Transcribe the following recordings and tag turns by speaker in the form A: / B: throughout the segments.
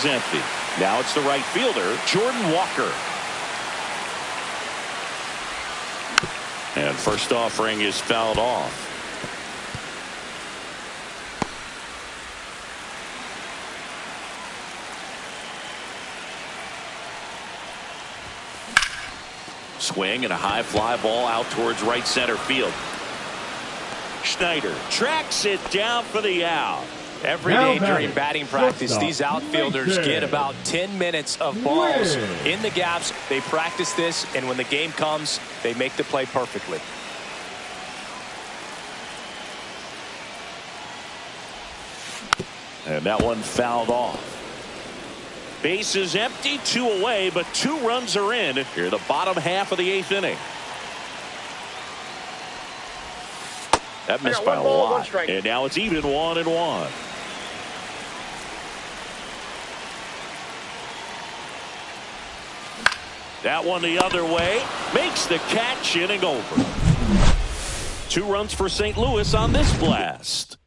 A: Empty. Now it's the right fielder, Jordan Walker. And first offering is fouled off. Swing and a high fly ball out towards right center field. Schneider tracks it down for the out.
B: Every day during batting practice, these outfielders get about 10 minutes of balls in the gaps. They practice this, and when the game comes, they make the play perfectly.
A: And that one fouled off. Base is empty, 2 away, but 2 runs are in here the bottom half of the 8th inning. That missed by a lot. And now it's even 1-1. That one the other way. Makes the catch, inning over. 2 runs for St. Louis on this blast.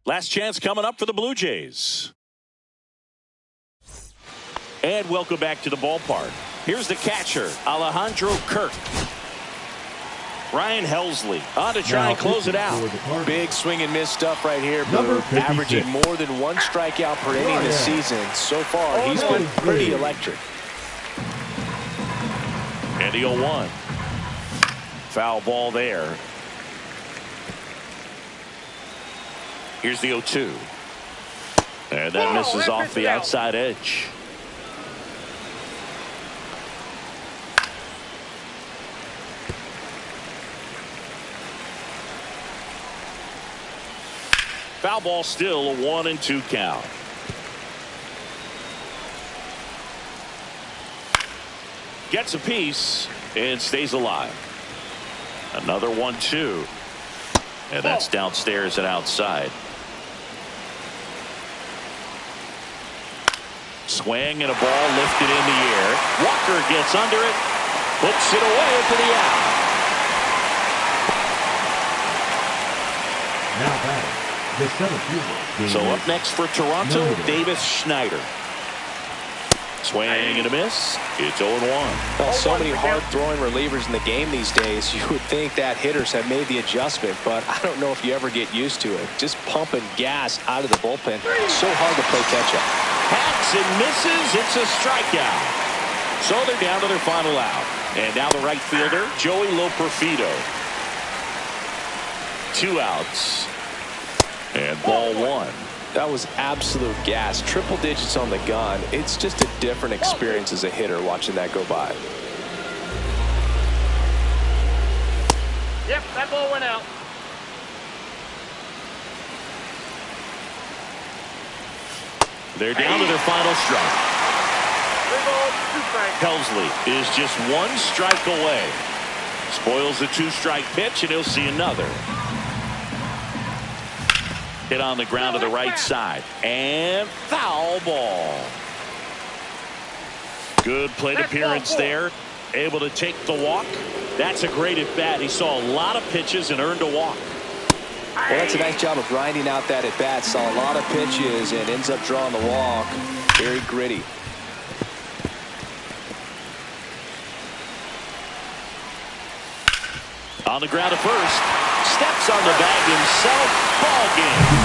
A: Last chance coming up for the Blue Jays. And welcome back to the ballpark. Here's the catcher, Alejandro Kirk. Ryan Helsley on to try and close it out.
B: Big swing and miss stuff right here. Averaging more than 1 strikeout per inning this season. So far, he's been pretty electric.
A: And the 0-1. Foul ball there. Here's the 0-2. And that misses off the outside edge. Foul ball, still a 1-2 count. Gets a piece and stays alive. Another 1-2. And that's downstairs and outside. Swing and a ball lifted in the air. Walker gets under it. Hooks it away for the out.
C: Now batting, the center fielder.
A: So up next for Toronto, Davis Schneider. Swing and a miss. It's 0-1.
B: Well, so many hard-throwing relievers in the game these days. You would think that hitters have made the adjustment, but I don't know if you ever get used to it. Just pumping gas out of the bullpen. It's so hard to play catch-up.
A: Hacks and misses. It's a strikeout. So they're down to their final out. And now the right fielder, Joey Loperfido. 2 outs. And ball 1.
B: That was absolute gas. Triple digits on the gun. It's just a different experience as a hitter watching that go by.
D: Yep, that ball went out.
A: They're down to their final strike.
D: 3 balls, 2 strikes.
A: Helsley is just 1 strike away. Spoils the 2-strike pitch, and he'll see another. Hit on the ground to the right side. And foul ball. Good plate appearance there. Able to take the walk. That's a great at bat. He saw a lot of pitches and earned a walk.
B: Well, that's a nice job of grinding out that at bat. Saw a lot of pitches and ends up drawing the walk. Very gritty.
A: On the ground to first. Steps on the bag himself. Ball game.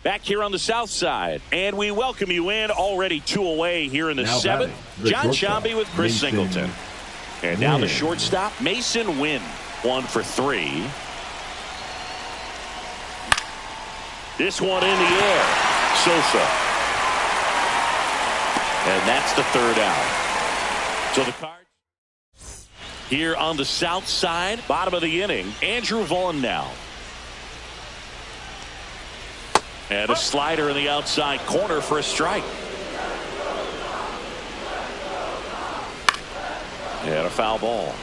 A: Back here on the south side, and we welcome you in. Already 2 away here in the
C: Now
A: 7th.
C: batting, the
A: John
C: shortstop,
A: Shambi with Chris
C: Mason
A: Singleton. And now the
C: Wynn.
A: shortstop, Mason Wynn. 1 for 3. This one in the air. Sosa. And that's the 3rd out. So the Cards here on the south side, bottom of the inning, Andrew Vaughn now. And a slider in the outside corner for a strike. And a foul ball.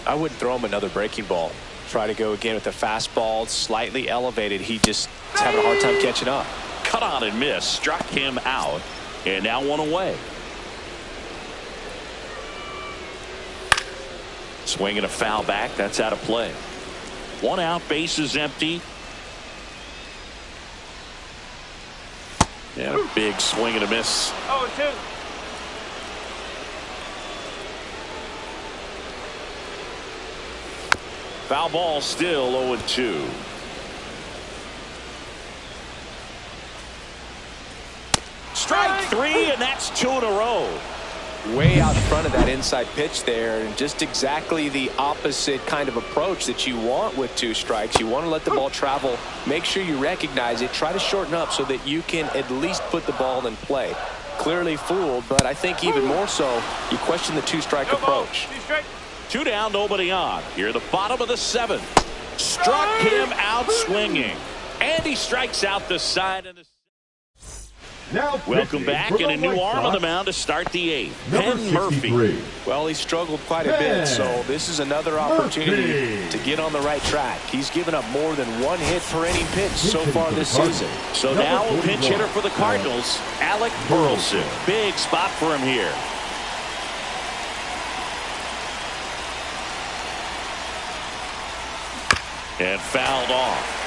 B: I wouldn't throw him another breaking ball. Try to go again with the fastball, slightly elevated. He just is having a hard time catching up.
A: Cut on and miss. Struck him out. And now 1 away. Swinging a foul back. That's out of play. 1 out. Bases empty. And a big swing and a miss.
D: 0-2.
A: Foul ball, still 0-2. Strike 3, and that's 2 in a row.
B: Way out in front of that inside pitch there, and just exactly the opposite kind of approach that you want with 2 strikes. You want to let the ball travel, make sure you recognize it, try to shorten up so that you can at least put the ball in play. Clearly fooled, but I think even more so, you question the 2-strike approach.
A: 2 down, nobody on. Here, the bottom of the 7th. Struck him out swinging, and he strikes out the side of the.
C: Now
A: Welcome back, and a new arm on the mound to start the 8th. Penn Murphy.
B: Well, he struggled quite a bit, so this is another opportunity to get on the right track. He's given up more than 1 hit per inning pitch so far this season.
A: So now a pinch hitter for the Cardinals, Alec Burleson. Big spot for him here. And fouled off.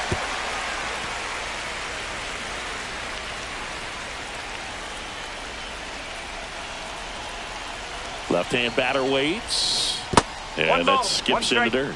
A: Left-hand batter waits. And that skips in the dirt.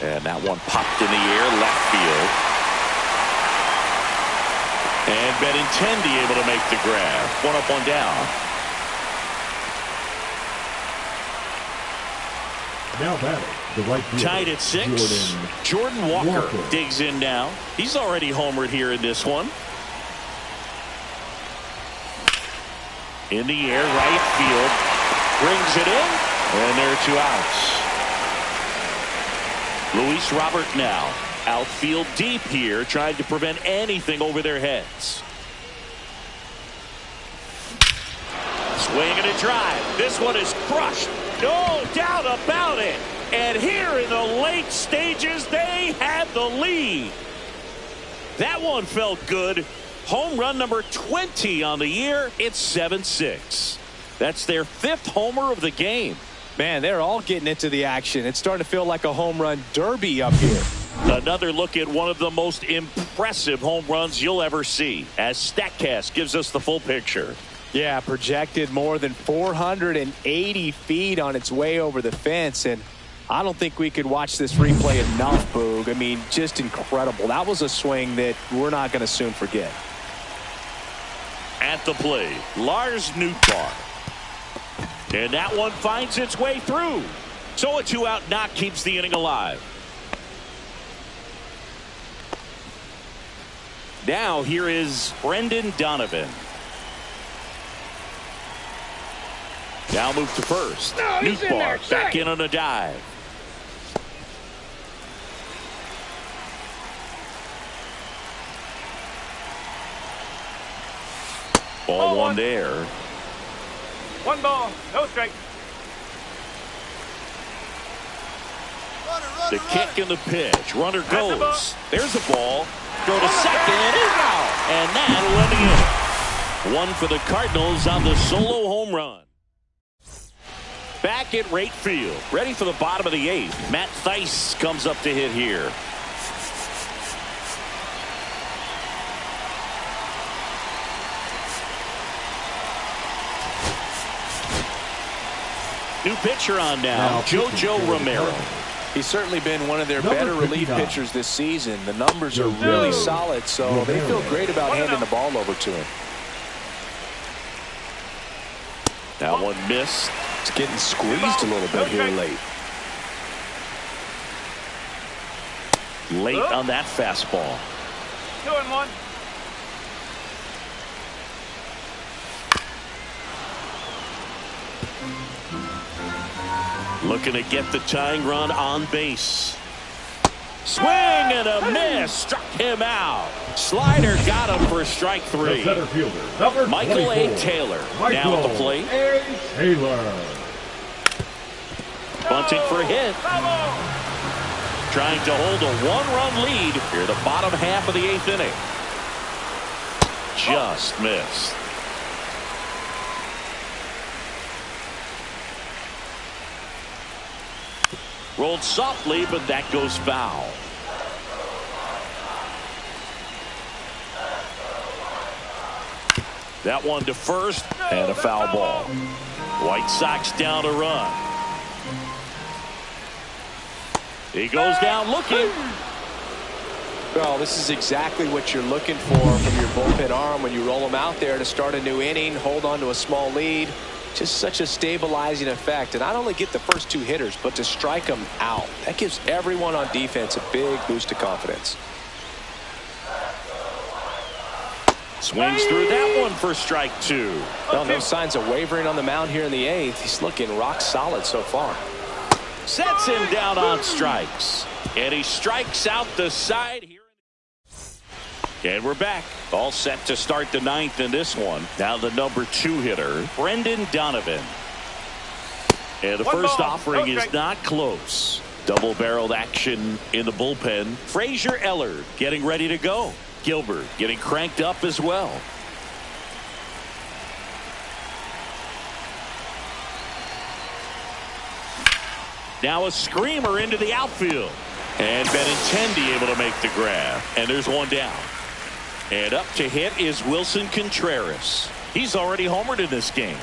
A: And that one popped in the air, left field. And Benintendi able to make the grab. 1 up, 1 down.
C: Now batting, the right fielder,
A: Tied at 6. Jordan Walker digs in now. He's already homered here in this one. In the air, right field. Brings it in. And there are 2 outs. Luis Robert now. Outfield deep here, trying to prevent anything over their heads. Swing and a drive. This one is crushed. No doubt about it. And here in the late stages, they had the lead. That one felt good. Home run number 20 on the year. It's 7-6. That's their 5th homer of the game.
B: Man, they're all getting into the action. It's starting to feel like a home run derby up here.
A: Another look at one of the most impressive home runs you'll ever see, as StatCast gives us the full picture.
B: Yeah, projected more than 480 feet on its way over the fence, and I don't think we could watch this replay enough, Boog. I mean, just incredible. That was a swing that we're not going to soon forget.
A: At the plate, Lars Nootbaar. And that one finds its way through. So a 2-out knock keeps the inning alive. Now here is Brendan Donovan. Now move to first. Nootbaar back in on a dive. Ball 1 there.
D: 1 ball, no strike.
A: The kick and the pitch. Runner goes. There's the ball. Throw to second. And that'll end the inning. 1 for the Cardinals on the solo home run. Back at right field. Ready for the bottom of the 8th. Matt Theis comes up to hit here. New pitcher on now JoJo Romero.
B: He's certainly been one of their better relief pitchers this season. The numbers are really solid, so they feel great about handing the ball over to him.
A: That one missed.
B: It's getting squeezed a little bit here late.
A: Late on that fastball.
D: 2-1.
A: Looking to get the tying run on base. Swing and a miss. Struck him out. Slider got him for strike 3.
C: The center fielder, number
A: Michael
C: 24,
A: A. Taylor now at the plate.
C: A. Taylor.
A: Bunting for a hit. Trying to hold a 1-run lead here the bottom half of the 8th inning. Just missed. Rolled softly, but that goes foul. That one to first, and a foul ball. White Sox down a run. He goes down looking.
B: Well, this is exactly what you're looking for from your bullpen arm when you roll them out there to start a new inning, hold on to a small lead. Just such a stabilizing effect, and not only get the first 2 hitters, but to strike them out. That gives everyone on defense a big boost of confidence.
A: Swings through that one for strike 2.
B: Well, no signs of wavering on the mound here in the 8th. He's looking rock solid so far.
A: Sets him down on strikes, and he strikes out the side here. And we're back. All set to start the 9th in this one. Now the number 2 hitter, Brendan Donovan. And the first offering is not close. Double-barreled action in the bullpen. Frazier Ellard getting ready to go. Gilbert getting cranked up as well. Now a screamer into the outfield. And Benintendi able to make the grab. And there's one down. And up to hit is Wilson Contreras. He's already homered in this game.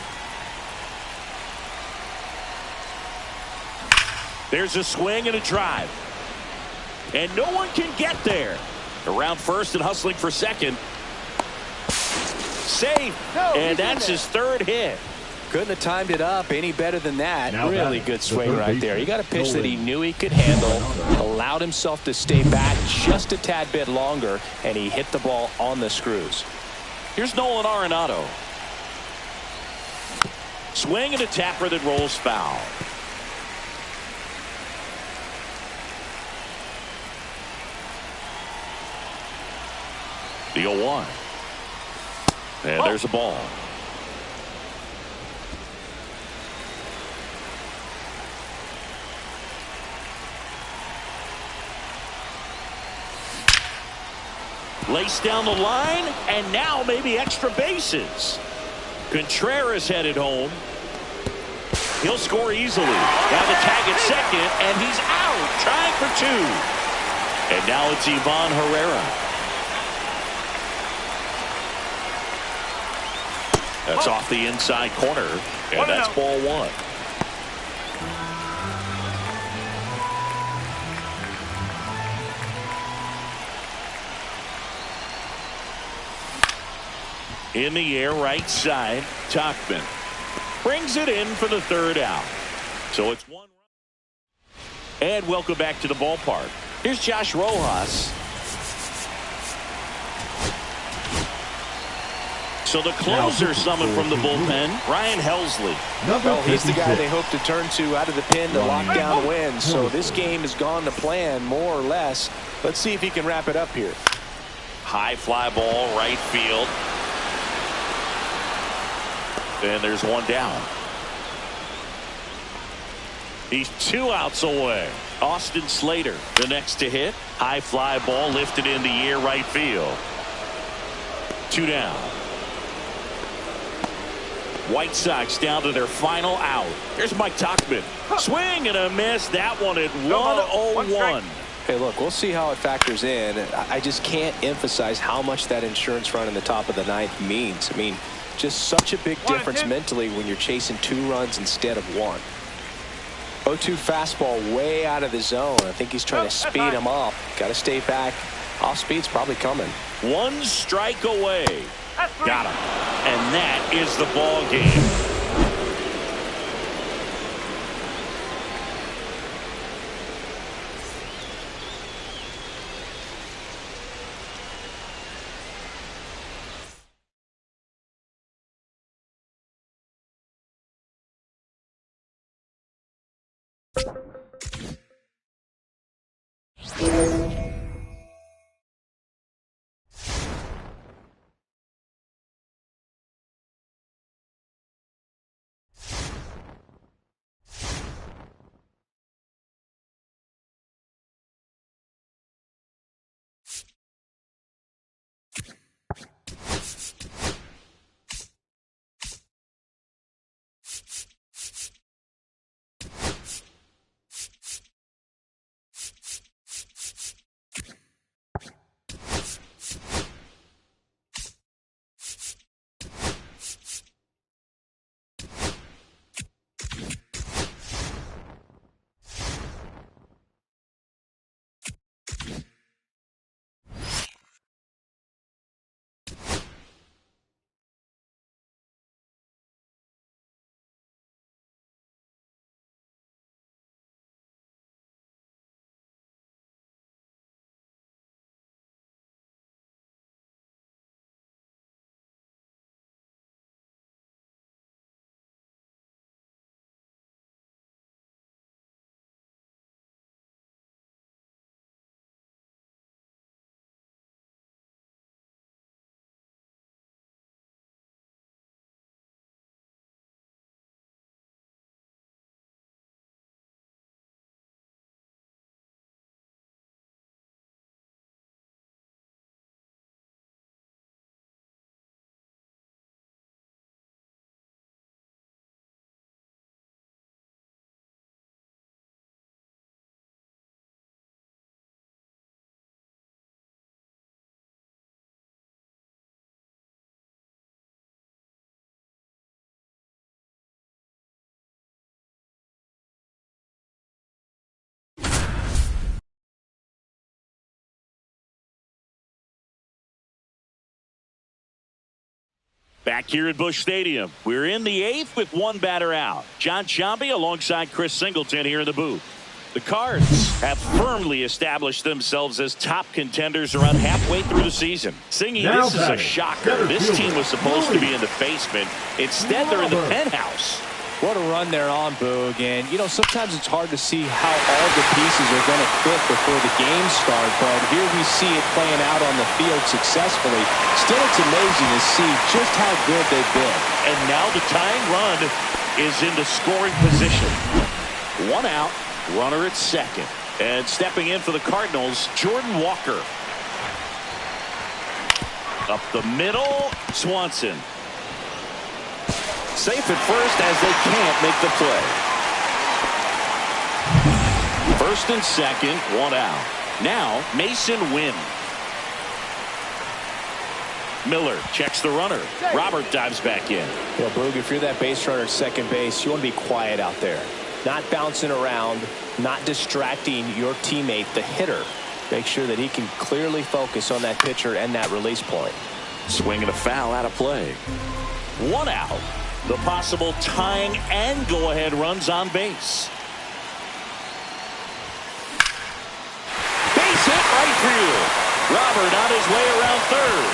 A: There's a swing and a drive. And no one can get there. Around first and hustling for second. Safe. And that's his 3rd hit.
B: Couldn't have timed it up any better than that.
C: Now
B: really good swing right there. He got a pitch that he knew he could handle, allowed himself to stay back just a tad bit longer, and he hit the ball on the screws.
A: Here's Nolan Arenado. Swing and a tapper that rolls foul. The 0-1. And there's a ball. Laced down the line, and now maybe extra bases. Contreras headed home. He'll score easily. Now the tag at second, and he's out, trying for 2. And now it's Ivan Herrera. That's off the inside corner, and that's ball 1. In the air, right side, Tauchman brings it in for the 3rd out. So it's 1 run. And welcome back to the ballpark. Here's Josh Rojas. So the closer summoned from the bullpen, Ryan Helsley.
B: Well, he's the guy they hope to turn to out of the pen to lock down wins. So this game has gone to plan, more or less. Let's see if he can wrap it up here.
A: High fly ball, right field. And there's one down. He's 2 outs away. Austin Slater, the next to hit. High fly ball lifted in the air, right field. 2 down. White Sox down to their final out. Here's Mike Tauchman. Swing and a miss. That one at 1-0-1.
B: Hey, look, we'll see how it factors in. I just can't emphasize how much that insurance run in the top of the ninth means. I mean, just such a big difference mentally when you're chasing 2 runs instead of 1. 0-2 fastball way out of the zone. I think he's trying to speed him up. Got to stay back. Off speed's probably coming.
A: 1 strike away. Got him. And that is the ball game. Back here at Busch Stadium, we're in the 8th with 1 batter out. John Sciambi alongside Chris Singleton here in the booth. The Cards have firmly established themselves as top contenders around halfway through the season. Singy, this is a shocker. This team was supposed to be in the basement. Instead, they're in the penthouse.
B: What a run they're on, Boog. And, you know, sometimes it's hard to see how all the pieces are going to fit before the game starts. But here we see it playing out on the field successfully. Still, it's amazing to see just how good they've been.
A: And now the tying run is into scoring position. 1 out, runner at second. And stepping in for the Cardinals, Jordan Walker. Up the middle, Swanson. Safe at first as they can't make the play. First and second, 1 out. Now Mason Wynn. Miller checks the runner. Robert dives back in.
B: Well, Boog, if you're that base runner at second base, you want to be quiet out there. Not bouncing around, not distracting your teammate, the hitter. Make sure that he can clearly focus on that pitcher and that release point.
A: Swing and a foul out of play. 1 out. The possible tying and go-ahead runs on base. Base hit right field. Robert on his way around third.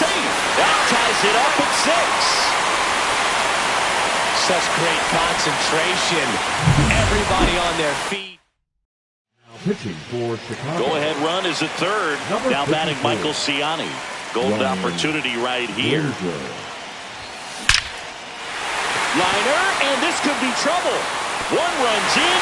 A: Safe. That ties it up at 6.
B: Such great concentration. Everybody on their feet.
C: Pitching for Chicago.
A: Go-ahead run is at third. Now batting Michael Ciani. Golden opportunity right here. Liner, and this could be trouble. 1 runs in.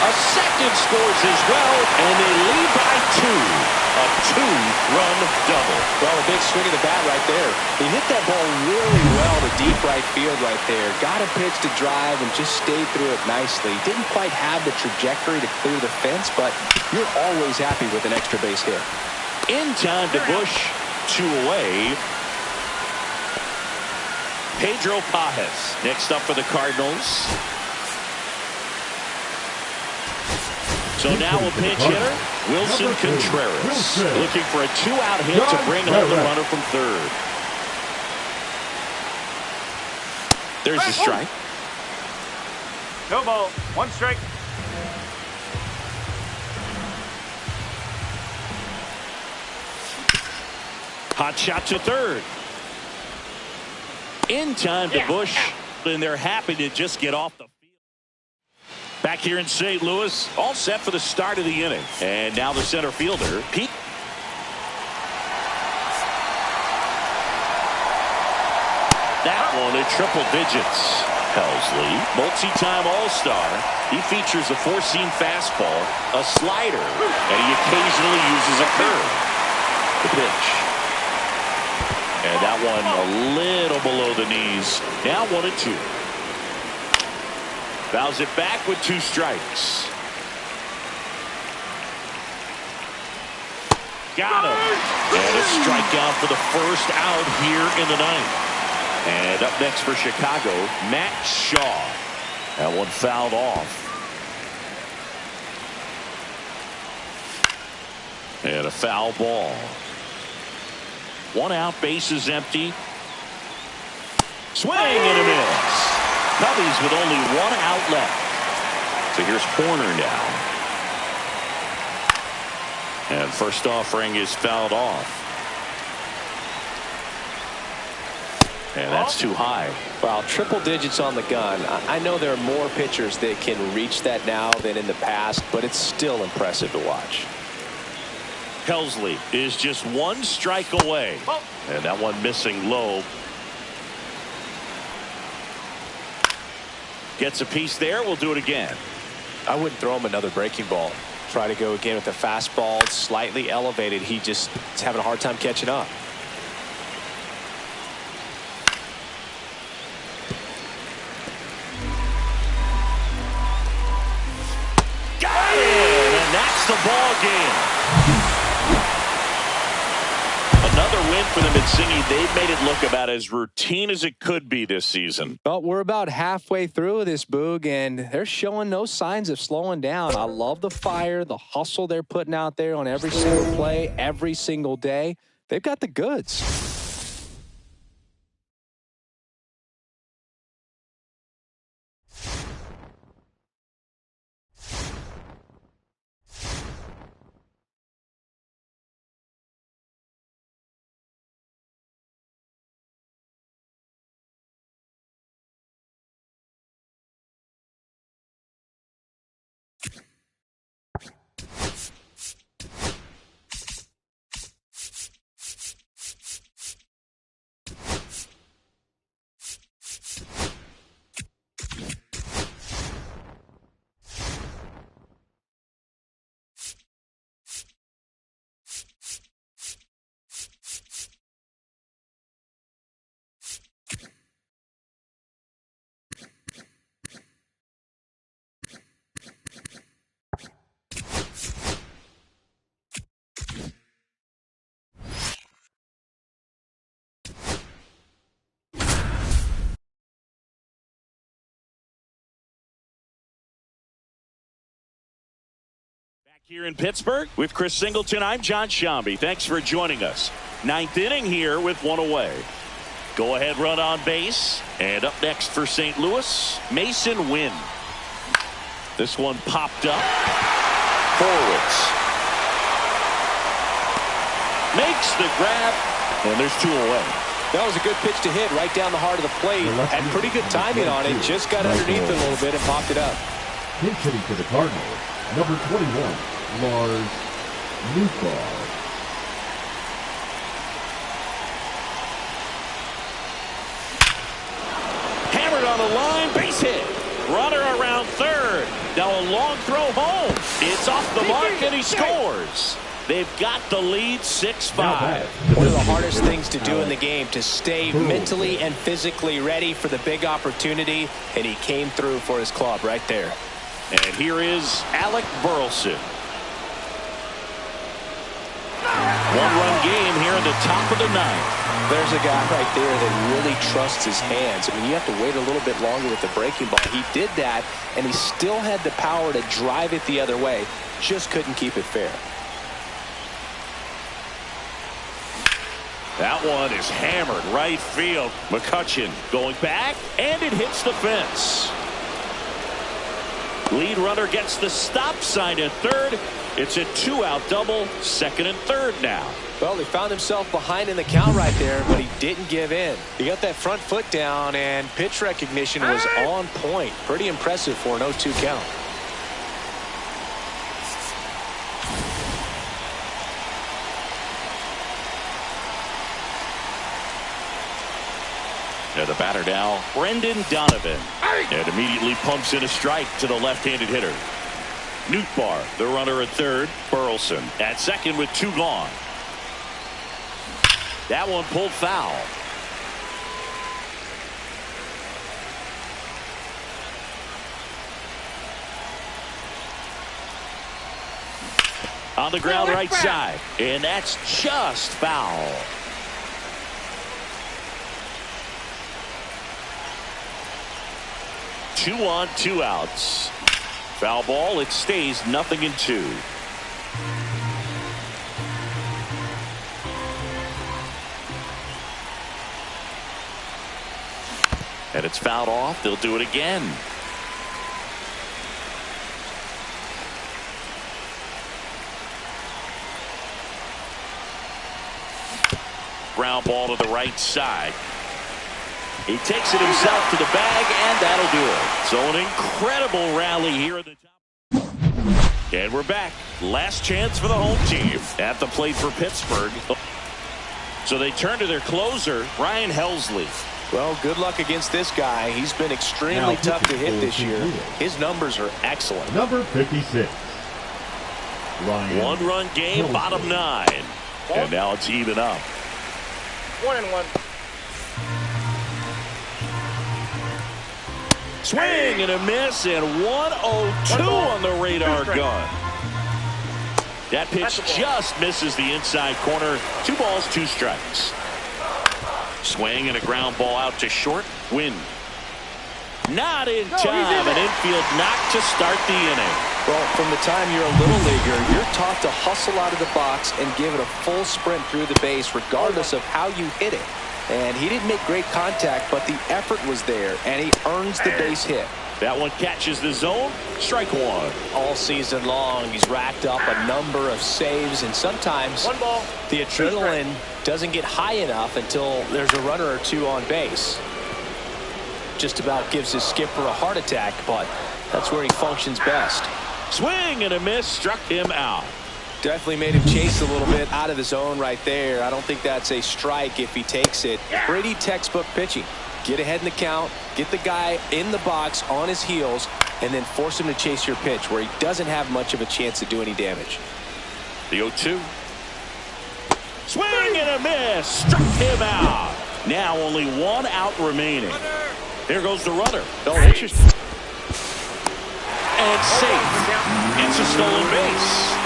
A: A second scores as well, and they lead by 2. A two-run double.
B: Well, a big swing of the bat right there. He hit that ball really well to deep right field right there. Got a pitch to drive and just stayed through it nicely. Didn't quite have the trajectory to clear the fence, but you're always happy with an extra base hit.
A: In time to Bush, two away. Pedro Pajes next up for the Cardinals. So now a pinch hitter, Wilson Contreras, looking for a two-out hit to bring home the runner from third. There's a strike.
D: No ball. One strike.
A: Hot shot to third. In time to Bush, and they're happy to just get off the field. Back here in St. Louis, all set for the start of the inning. And now the center fielder, Pete. That one in triple digits. Helsley, multi-time All-Star. He features a four-seam fastball, a slider, and he occasionally uses a curve. The pitch. And that one a little below the knees. Now 1-2. Fouls it back with two strikes. Got him. And a strikeout for the first out here in the ninth. And up next for Chicago, Matt Shaw. That one fouled off. And a foul ball. One out, base is empty. Swing and a miss. Cubbies with only one out left. So here's Horner now. And first offering is fouled off. And that's too high.
B: Well, triple digits on the gun. I know there are more pitchers that can reach that now than in the past, but it's still impressive to watch.
A: Helsley is just one strike away. And that one missing low. Gets a piece there. We'll do it again.
B: I wouldn't throw him another breaking ball. Try to go again with the fastball slightly elevated. He just is having a hard time catching up.
A: Got it! And that's the ball game. Another win for them at Singy. They've made it look about as routine as it could be this season.
B: Well, we're about halfway through this, Boog, and they're showing no signs of slowing down. I love the fire, the hustle they're putting out there on every single play, every single day. They've got the goods.
A: Here in Pittsburgh with Chris Singleton, I'm John Shambi. Thanks for joining us. Ninth inning here with one away. Go ahead run on base. And up next for St. Louis, Mason Wynn. This one popped up. Forwards. Makes the grab. And there's two away.
B: That was a good pitch to hit right down the heart of the plate. Had pretty good timing on it. Just got underneath it a little bit and popped it up.
C: Pinch hitting for the Cardinals, number 21, Lars Nootbaar.
A: Hammered on the line, base hit. Runner around third. Now a long throw home. It's off the mark and he scores. They've got the lead 6-5.
B: One of the hardest things to do in the game, to stay mentally and physically ready for the big opportunity, and he came through for his club right there.
A: And here is Alec Burleson. One-run game here in the top of the ninth.
B: There's a guy right there that really trusts his hands. I mean, you have to wait a little bit longer with the breaking ball. He did that, and he still had the power to drive it the other way. Just couldn't keep it fair.
A: That one is hammered right field. McCutchen going back, and it hits the fence. Lead runner gets the stop sign at third. It's a 2-out double, second and third now.
B: Well, he found himself behind in the count right there, but he didn't give in. He got that front foot down, and pitch recognition was on point. Pretty impressive for an 0-2 count.
A: And the batter now, Brendan Donovan. And immediately pumps in a strike to the left-handed hitter. Nootbaar, the runner at third. Burleson at second with 2 gone. That one pulled foul. On the ground right side. And that's just foul. 2 on, 2 outs. Foul ball. It stays 0-2. And it's fouled off. They'll do it again. Ground ball to the right side. He takes it himself to the bag, and that'll do it. So an incredible rally here at the top. And we're back. Last chance for the home team at the plate for Pittsburgh. So they turn to their closer, Ryan Helsley.
B: Well, good luck against this guy. He's been extremely tough to hit this year. His numbers are excellent.
C: Number 56. Ryan.
A: One-run game,
C: Helsley.
A: bottom 9. And now it's even up.
D: 1-1.
A: Swing and a miss, and 1-0-2 on the radar gun. That pitch just misses the inside corner. 2 balls, 2 strikes. Swing and a ground ball out to short. Win. Not in time. An infield knock to start the inning.
B: Well, from the time you're a little leaguer, you're taught to hustle out of the box and give it a full sprint through the base regardless of how you hit it. And he didn't make great contact, but the effort was there, and he earns the base hit.
A: That one catches the zone. Strike 1.
B: All season long, he's racked up a number of saves, and sometimes the adrenaline doesn't get high enough until there's a runner or 2 on base. Just about gives his skipper a heart attack, but that's where he functions best.
A: Swing and a miss, struck him out.
B: Definitely made him chase a little bit out of the zone right there. I don't think that's a strike if he takes it. Pretty textbook pitching. Get ahead in the count, get the guy in the box on his heels, and then force him to chase your pitch where he doesn't have much of a chance to do any damage.
A: The 0-2. Swing and a miss, struck him out. Now only 1 out remaining. Here goes the runner.
B: Oh, interesting.
A: And safe. It's a stolen base.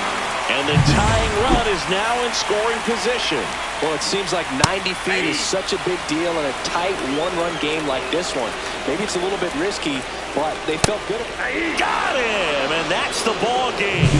A: And the tying run is now in scoring position.
B: Well, it seems like 90 feet is such a big deal in a tight 1-run game like this one. Maybe it's a little bit risky, but they felt good.
A: Got him, and that's the ball game.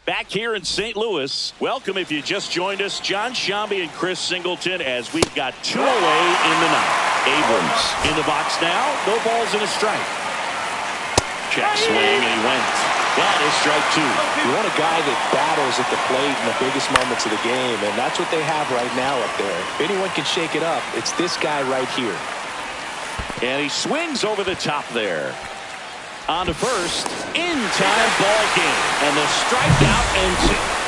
A: Back here in St. Louis, welcome if you just joined us, John Shambi and Chris Singleton, as we've got 2 away in the ninth. Abrams in the box now, no balls and a strike. Check swing, and he went. That is strike 2.
B: You want a guy that battles at the plate in the biggest moments of the game, and that's what they have right now up there. If anyone can shake it up, it's this guy right here.
A: And he swings over the top there. On to first, in time ball game, and the strikeout ends it.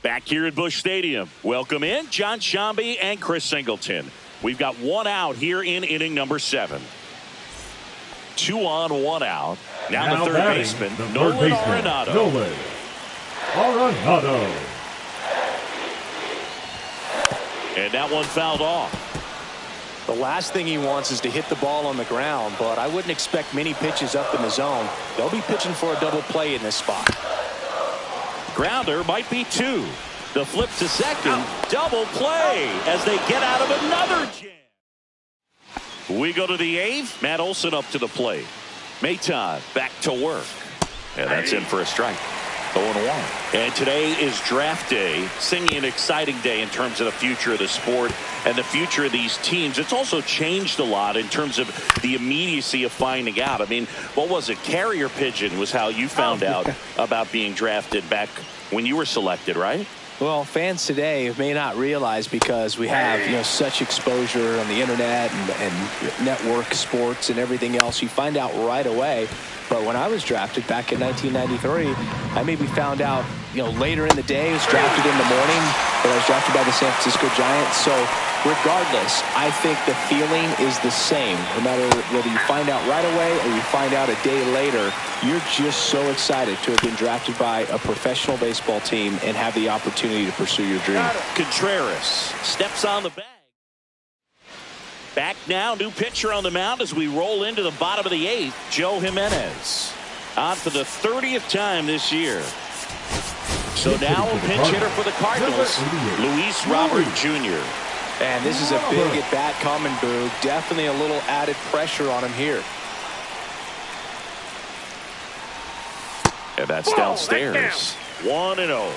A: Back here at Busch Stadium. Welcome in John Shambi and Chris Singleton. We've got one out here in inning number 7. 2 on, 1 out. Now the third baseman, Nolan Arenado. And that one fouled off.
B: The last thing he wants is to hit the ball on the ground, but I wouldn't expect many pitches up in the zone. They'll be pitching for a double play in this spot.
A: Grounder might be 2. The flip to second. Double play as they get out of another jam. We go to the 8th. Matt Olson up to the plate. Maton back to work. And that's in for a strike. 0-1. And today is draft day. Singing an exciting day in terms of the future of the sport and the future of these teams. It's also changed a lot in terms of the immediacy of finding out. I mean, what was it? Carrier pigeon was how you found out about being drafted back when you were selected, right?
B: Well, fans today may not realize, because we have such exposure on the internet and network sports and everything else. You find out right away. But when I was drafted back in 1993, I maybe found out later in the day. I was drafted in the morning, but I was drafted by the San Francisco Giants. So regardless, I think the feeling is the same. No matter whether you find out right away or you find out a day later, you're just so excited to have been drafted by a professional baseball team and have the opportunity to pursue your dream.
A: Contreras steps on the bag. Back now, new pitcher on the mound as we roll into the bottom of the 8th. Joe Jimenez on for the 30th time this year. So now a pinch hitter for the Cardinals, Luis Robert Jr.
B: And this is a big at bat coming, Boog. Definitely a little added pressure on him here.
A: And that's downstairs. 1-0.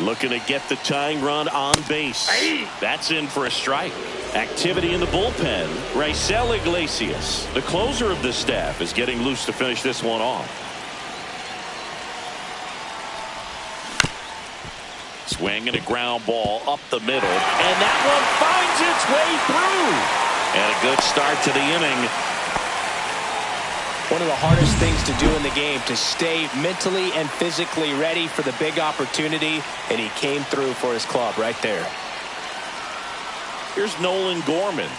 A: Looking to get the tying run on base. That's in for a strike. Activity in the bullpen. Raisel Iglesias, the closer of the staff, is getting loose to finish this one off. Swinging a ground ball up the middle. And that one finds its way through. And a good start to the inning.
B: One of the hardest things to do in the game, to stay mentally and physically ready for the big opportunity, and he came through for his club right there.
A: Here's Nolan Gorman.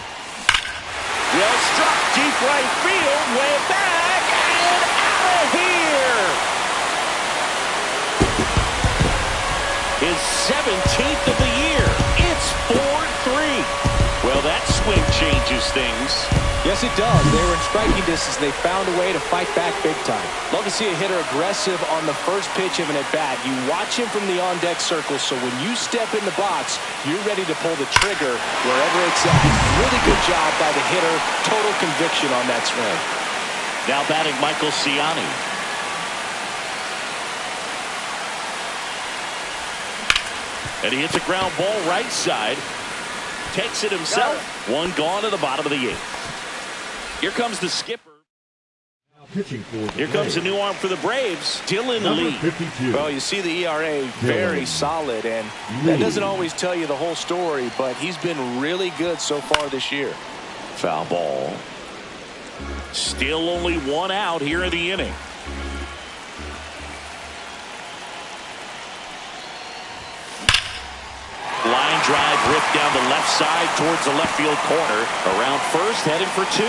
A: Well struck, deep right field, way back, and out of here. His 17th of the year. It's 4-3. Well, that swing changes things.
B: Yes, it does. They were in striking distance. They found a way to fight back big time. Love to see a hitter aggressive on the first pitch of an at-bat. You watch him from the on-deck circle, so when you step in the box, you're ready to pull the trigger wherever it's at. Really good job by the hitter. Total conviction on that swing.
A: Now batting Michael Ciani. And he hits a ground ball right side. Takes it himself. One gone to the bottom of the 8th. Here comes the skipper. Here comes the new arm for the Braves, Dylan Lee.
B: Well, you see the ERA very solid, and that doesn't always tell you the whole story, but he's been really good so far this year.
A: Foul ball. Still only 1 out here in the inning. Line drive ripped down the left side towards the left field corner. Around first, headed for 2.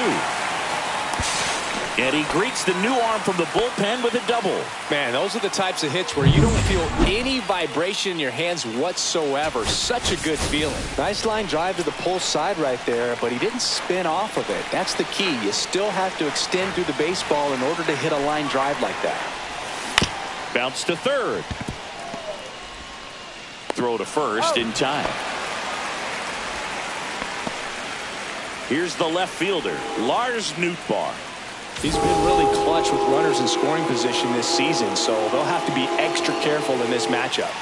A: And he greets the new arm from the bullpen with a double.
B: Man, those are the types of hits where you don't feel any vibration in your hands whatsoever. Such a good feeling. Nice line drive to the pull side right there, but he didn't spin off of it. That's the key. You still have to extend through the baseball in order to hit a line drive like that.
A: Bounce to third. Throw to first in time. Here's the left fielder, Lars Nootbaar.
B: He's been really clutch with runners in scoring position this season, so they'll have to be extra careful in this matchup.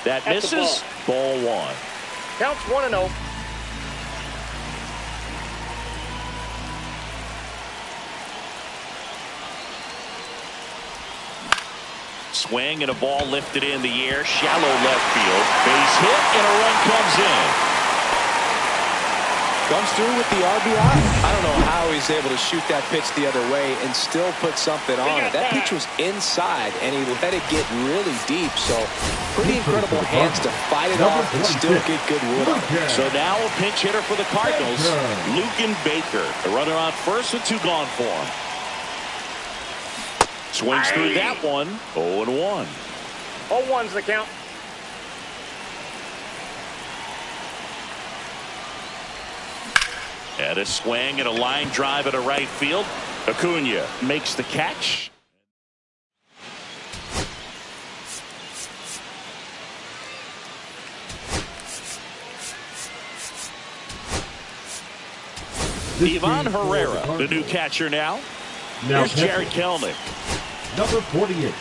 A: That misses. Ball 1.
D: Counts 1-0.
A: Swing and a ball lifted in the air, shallow left field. Base hit and a run comes in.
B: Comes through with the RBI. I don't know how he's able to shoot that pitch the other way and still put something on it. That pitch was inside, and he let it get really deep. So pretty incredible hands to fight it off and still get good wood on it.
A: So now a pinch hitter for the Cardinals, Luken Baker. The runner on first with 2 gone for him. Swings through that one. 0-1.
D: 0-1's the count.
A: And a swing and a line drive at a right field. Acuna makes the catch. Ivan Herrera, the new catcher now. Here's Jared Kelnick.
C: Number 48.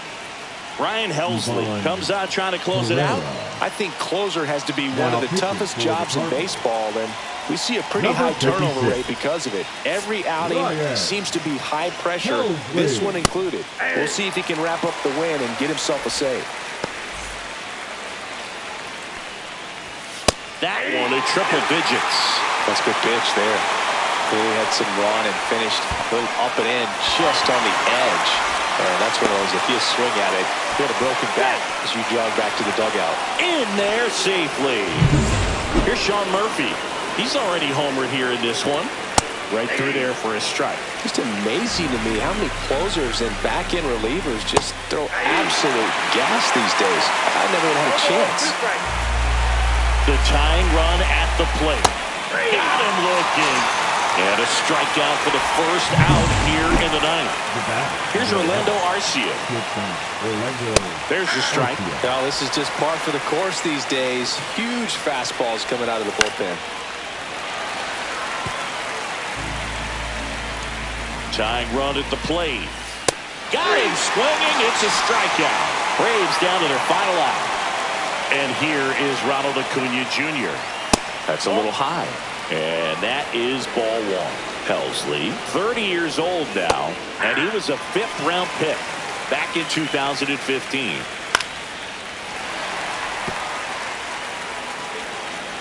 A: Ryan Helsley comes out trying to close it out.
B: I think closer has to be one of the toughest jobs in baseball, and we see a pretty high turnover rate because of it. Every outing seems to be high pressure, this one included. We'll see if he can wrap up the win and get himself a save.
A: That one in triple digits.
B: That's a good pitch there. Really had some run and finished a little up and in just on the edge. And that's one of those, if you swing at it, you had a broken back as you jog back to the dugout.
A: In there safely. Here's Sean Murphy. He's already homered here in this one. Right through there for a strike.
B: Just amazing to me how many closers and back-end relievers just throw absolute gas these days. I never had a chance.
A: The tying run at the plate. Got him looking. And a strikeout for the first out here in the ninth. Here's Orlando Arcia. There's the strike.
B: Now, this is just par for the course these days. Huge fastballs coming out of the bullpen.
A: Tying run at the plate. Got him swinging. It's a strikeout. Braves down to their final out. And here is Ronald Acuna Jr. That's a little high. And that is ball 1. Helsley, 30 years old now, and he was a 5th-round pick back in 2015.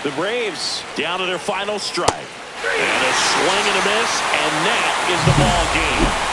A: The Braves down to their final strike. And a swing and a miss, and that is the ball game.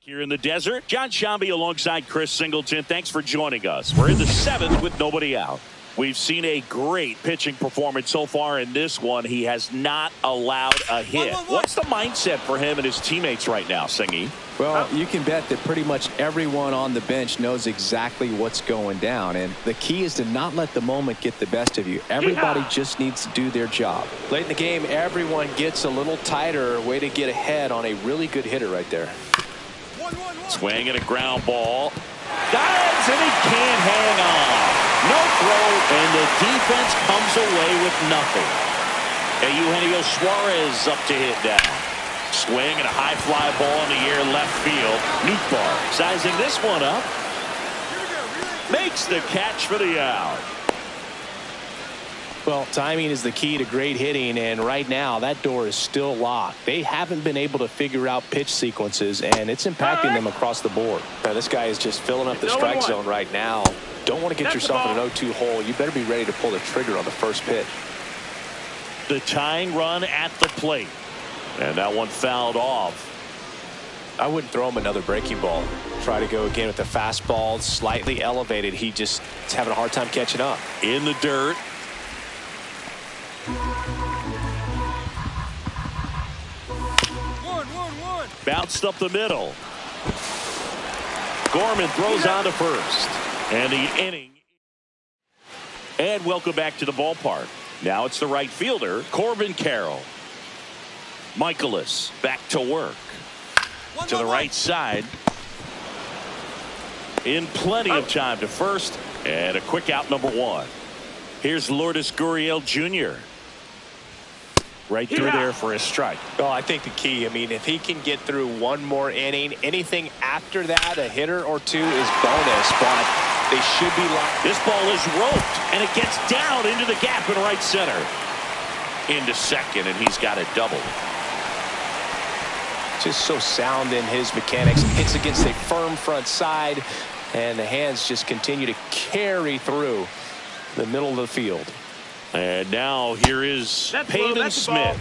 A: Here in the desert, John Shambi alongside Chris Singleton. Thanks for joining us. We're in the 7th with nobody out. We've seen a great pitching performance so far in this one. He has not allowed a hit. What's the mindset for him and his teammates right now, Singy?
B: Well, you can bet that pretty much everyone on the bench knows exactly what's going down. And the key is to not let the moment get the best of you. Everybody just needs to do their job. Late in the game, everyone gets a little tighter. Way to get ahead on a really good hitter right there.
A: Swing and a ground ball. Dives and he can't hang on. No throw, and the defense comes away with nothing. And Eugenio Suarez up to hit down. Swing and a high fly ball in the air left field. Nootbaar sizing this one up. Makes the catch for the out.
B: Well, timing is the key to great hitting, and right now that door is still locked. They haven't been able to figure out pitch sequences, and it's impacting them across the board. Now, this guy is just filling up the strike zone right now. Don't want to get yourself in an 0-2 hole. You better be ready to pull the trigger on the first pitch.
A: The tying run at the plate, and that one fouled off.
B: I wouldn't throw him another breaking ball. Try to go again with the fastball slightly elevated. He just is having a hard time catching up.
A: In the dirt. Bounced up the middle. Gorman throws on to first. And the inning. And welcome back to the ballpark. Now it's the right fielder, Corbin Carroll. Michaelis back to work. To the right side. In plenty of time to first. And a quick out, number one. Here's Lourdes Gurriel Jr. Right through there for a strike.
B: Well, I think the key, I mean, if he can get through one more inning, anything after that, a hitter or two is bonus, but they should be locked.
A: This ball is roped, and it gets down into the gap in right center. Into second, and he's got it doubled.
B: Just so sound in his mechanics. Hits against a firm front side, and the hands just continue to carry through the middle of the field.
A: And now here is Peyton Smith.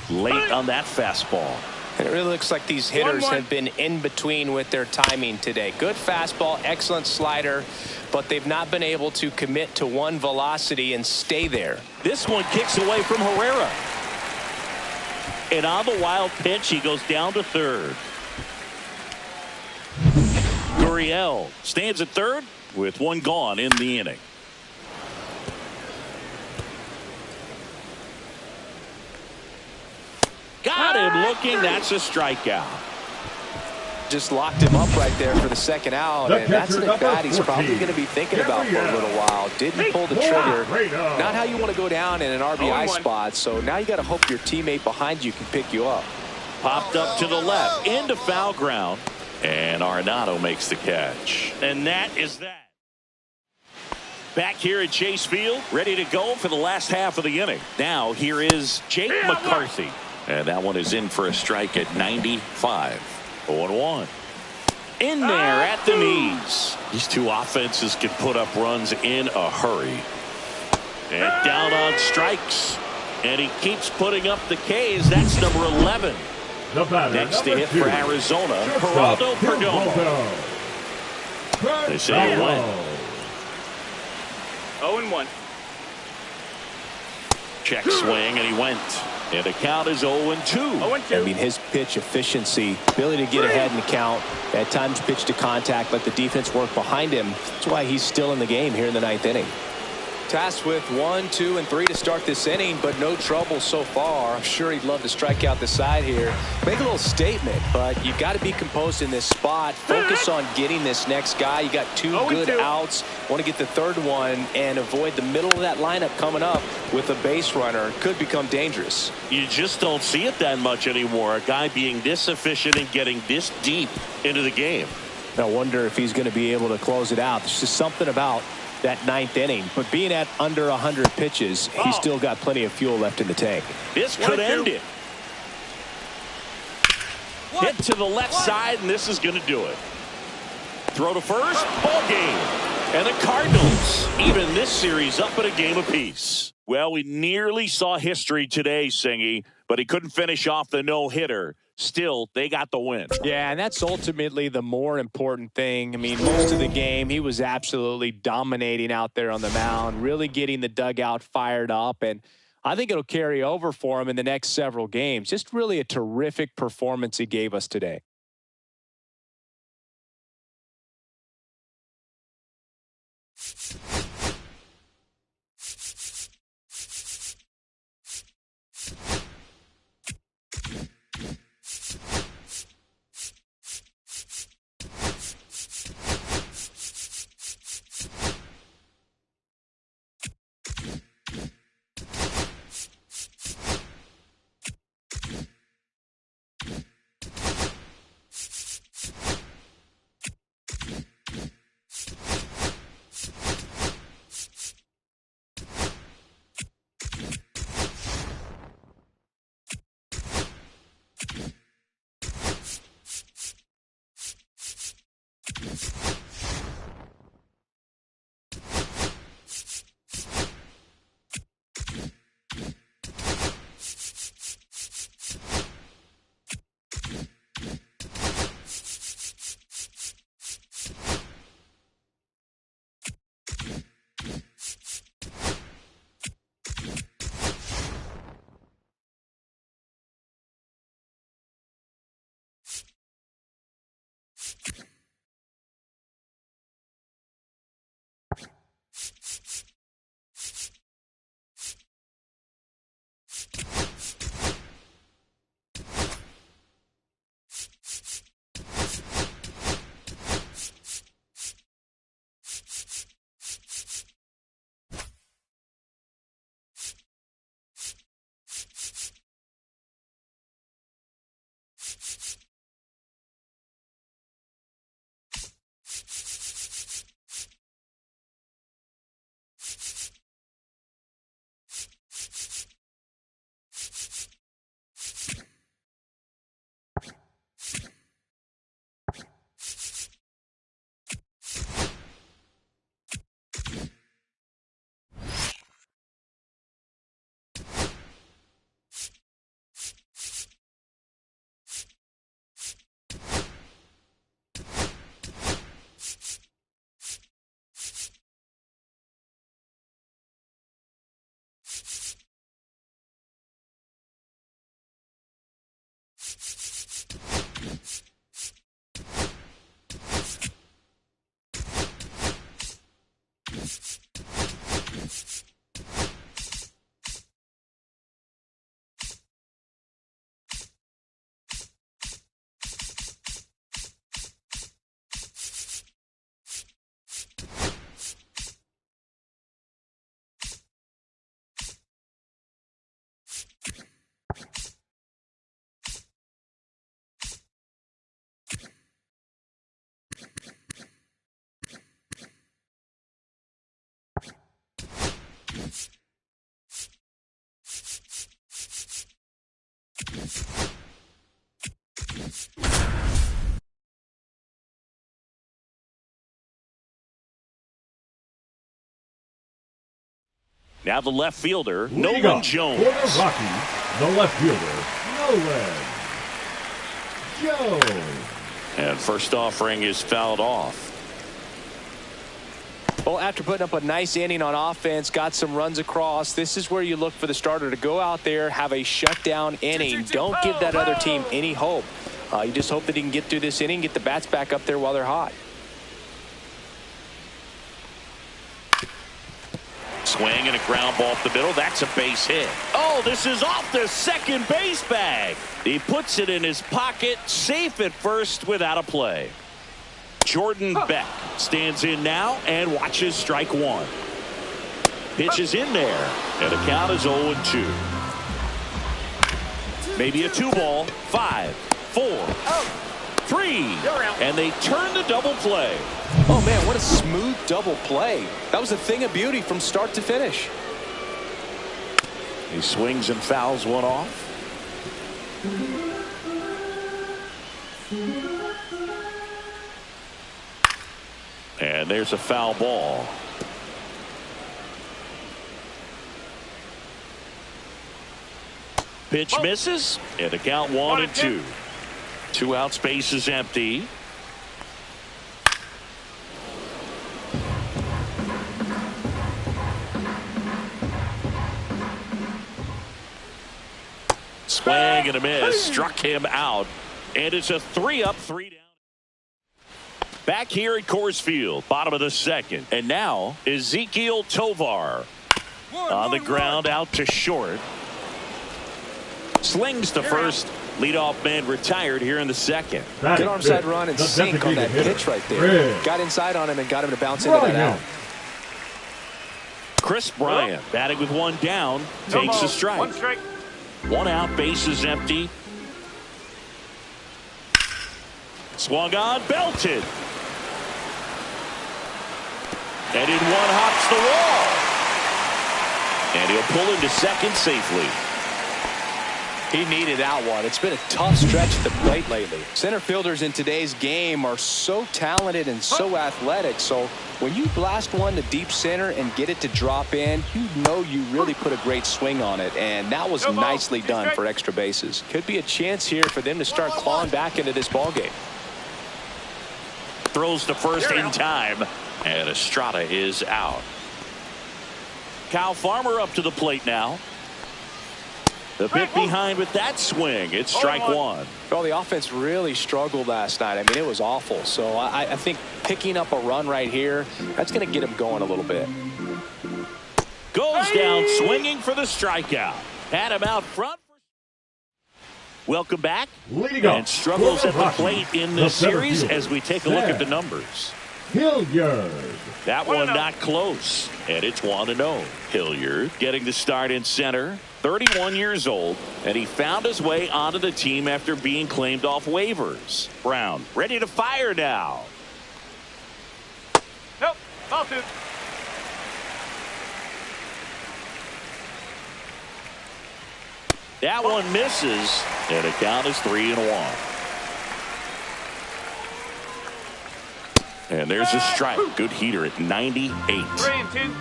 A: Late on that fastball.
B: And it really looks like these hitters have been in between with their timing today. Good fastball, excellent slider, but they've not been able to commit to one velocity and stay there.
A: This one kicks away from Herrera. And on the wild pitch, he goes down to third. Gurriel stands at third with one gone in the inning. Got him looking. That's a strikeout.
B: Just locked him up right there for the second out, and that's an at-bat he's probably going to be thinking about for a little while. Didn't pull the trigger. Not how you want to go down in an RBI spot, so now you got to hope your teammate behind you can pick you up.
A: Popped up to the left, into foul ground, and Arenado makes the catch. And that is that. Back here at Chase Field, ready to go for the last half of the inning. Now here is Jake McCarthy. And that one is in for a strike at 95. 0-1. In there at the knees. These two offenses can put up runs in a hurry. And down on strikes. And he keeps putting up the Ks. That's number 11. Next to hit for Arizona, Geraldo Perdomo. They say he went.
D: 0-1.
A: Check swing, and he went. And the count is 0-2.
B: I mean, his pitch efficiency, ability to get ahead in the count, at times pitch to contact, let the defense work behind him. That's why he's still in the game here in the ninth inning. Tasked with 1, 2, and 3 to start this inning, but no trouble so far. I'm sure he'd love to strike out the side here. Make a little statement, but you got to be composed in this spot. Focus on getting this next guy. You got 2 good outs. Want to get the third one and avoid the middle of that lineup coming up with a base runner. Could become dangerous.
A: You just don't see it that much anymore. A guy being this efficient and getting this deep into the game.
B: I wonder if he's going to be able to close it out. There's just something about that ninth inning, but being at under 100 pitches, he's still got plenty of fuel left in the tank.
A: This could end it. Hit to the left side, and this is going to do it. Throw to first, ball game. And the Cardinals, even this series, up at a game apiece. Well, we nearly saw history today, Singy, but he couldn't finish off the no-hitter. Still, they got the win.
B: Yeah, and that's ultimately the more important thing. I mean, most of the game, he was absolutely dominating out there on the mound, really getting the dugout fired up, and I think it'll carry over for him in the next several games. Just really a terrific performance he gave us today.
A: Now the left fielder,
C: Leading
A: Nolan
C: off
A: Jones.
C: For the Rockies, the left fielder, Nolan Jones.
A: And first offering is fouled off.
B: Well, after putting up a nice inning on offense, got some runs across, this is where you look for the starter to go out there, have a shutdown inning. Don't give that other team any hope. You just hope that he can get through this inning, get the bats back up there while they're hot.
A: Swing and a ground ball up the middle. That's a base hit. Oh, this is off the second base bag. He puts it in his pocket, safe at first without a play. Jordan Beck stands in now and watches strike one. Pitch is in there, and the count is 0-2. Maybe a 2-ball. 5, 4, 3, and they turn the double play.
B: Oh, man, what a smooth double play. That was a thing of beauty from start to finish.
A: He swings and fouls one off. And there's a foul ball. Pitch misses, and the count 1-2. 2 outs, base is empty. Swing and a miss, struck him out, and it's a 3-up, 3-down. Back here at Coors Field, bottom of the second, and now Ezekiel Tovar on the ground out to short. Slings to first. Leadoff man retired here in the second.
B: Good arm side run and sink on that pitch right there. Got inside on him and got him to bounce into that out.
A: Chris Bryant batting with one down, takes a strike.
D: 1 strike.
A: 1 out, base is empty. Swung on, belted. And in one hops the wall. And he'll pull into second safely.
B: He needed that one. It's been a tough stretch at the plate lately. Center fielders in today's game are so talented and so athletic. So when you blast one to deep center and get it to drop in, you know you really put a great swing on it. And that was nicely done for extra bases. Could be a chance here for them to start clawing back into this ballgame.
A: Throws to first in time. And Estrada is out. Kyle Farmer up to the plate now. The bit behind with that swing. It's strike one.
B: Well, the offense really struggled last night. I mean, it was awful. So I think picking up a run right here, that's going to get him going a little bit.
A: Goes down swinging for the strikeout. Had him out front. Welcome back.
C: Leading up
A: and struggles at the
C: Rockies,
A: plate in this series
C: fielder,
A: as we take a look at the numbers.
C: Hilliard.
A: That one not close. And it's 1-0. Hilliard getting the start in center. 31 years old, and he found his way onto the team after being claimed off waivers. Brown ready to fire now.
D: Nope. Ball two.
A: That one misses, and the count is 3-1. And there's a strike. Good heater at 98.
D: 3-2.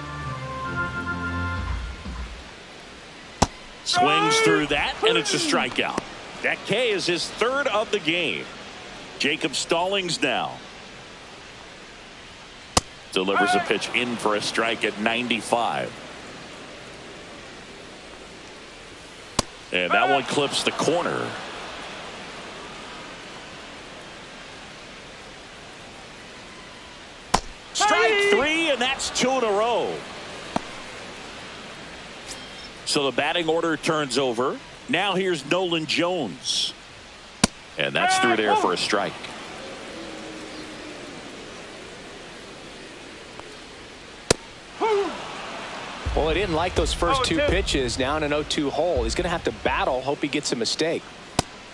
A: Swings through that, and it's a strikeout. That K is his third of the game. Jacob Stallings now. Delivers a pitch in for a strike at 95. And that one clips the corner. Strike three, and that's 2 in a row. So the batting order turns over. Now here's Nolan Jones. And that's through there for a strike.
B: Well, he didn't like those first two pitches. Now in an 0-2 hole. He's going to have to battle. Hope he gets a mistake.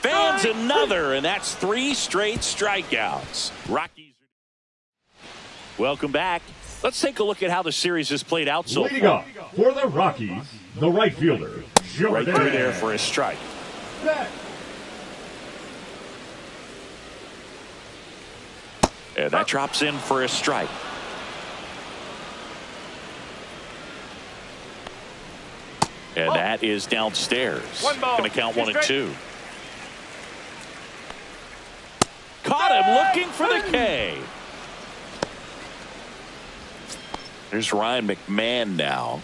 A: Fans another, and that's 3 straight strikeouts. Rockies. Welcome back. Let's take a look at how the series has played out so
C: Leading
A: far.
C: up for the Rockies, the right fielder,
A: Right through there for a strike. And that drops in for a strike. And that is downstairs. Going to count 1 and 2. Caught him looking for the K. There's Ryan McMahon now.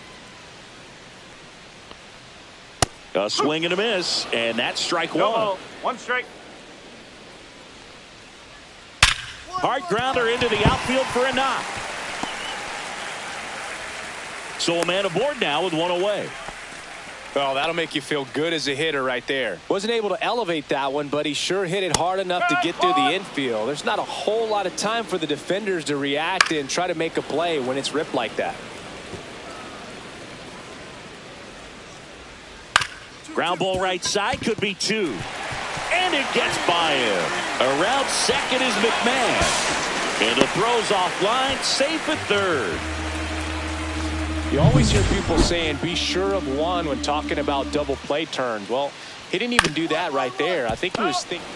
A: A swing and a miss, and that's strike one.
D: 1 strike.
A: Hard grounder into the outfield for a knock. So a man aboard now with 1 away.
B: Well, that'll make you feel good as a hitter right there. Wasn't able to elevate that one, but he sure hit it hard enough to get through the infield. There's not a whole lot of time for the defenders to react and try to make a play when it's ripped like that.
A: Ground ball right side, could be 2. And it gets by him. Around second is McMahon. And the throw's offline, safe at third.
B: You always hear people saying be sure of one when talking about double play turns. Well, he didn't even do that right there. I think he was thinking,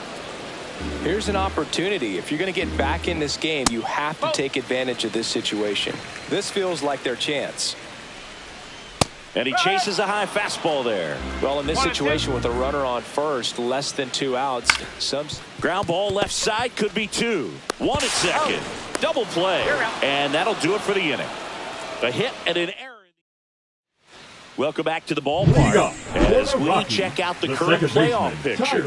B: here's an opportunity. If you're going to get back in this game, you have to take advantage of this situation. This feels like their chance.
A: And he chases a high fastball there.
B: Well, in this situation with a runner on first, less than 2 outs, some
A: ground ball left side, could be 2. 1 at second. Double play. And that'll do it for the inning. A hit and an error. Welcome back to the ballpark as we check out the current playoff picture.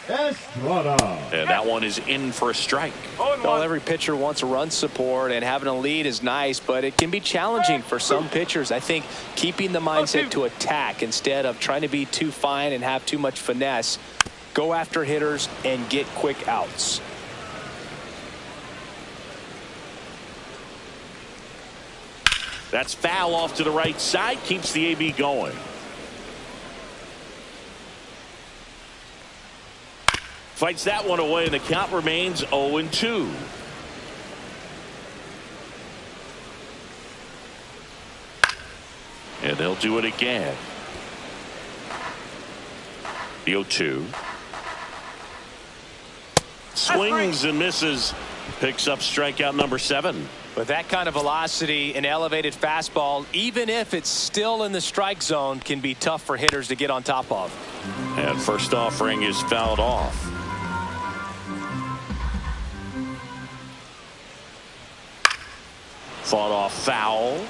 C: Estrada.
A: And that one is in for a strike.
B: Well, every pitcher wants a run support, and having a lead is nice, but it can be challenging for some pitchers. I think keeping the mindset to attack instead of trying to be too fine and have too much finesse, go after hitters and get quick outs.
A: That's foul off to the right side, keeps the AB going. Fights that one away, and the count remains 0-2. And they'll do it again. The 0-2. Swings and misses. Picks up strikeout number 7.
B: With that kind of velocity, an elevated fastball, even if it's still in the strike zone, can be tough for hitters to get on top of.
A: And first offering is fouled off. Fought off foul.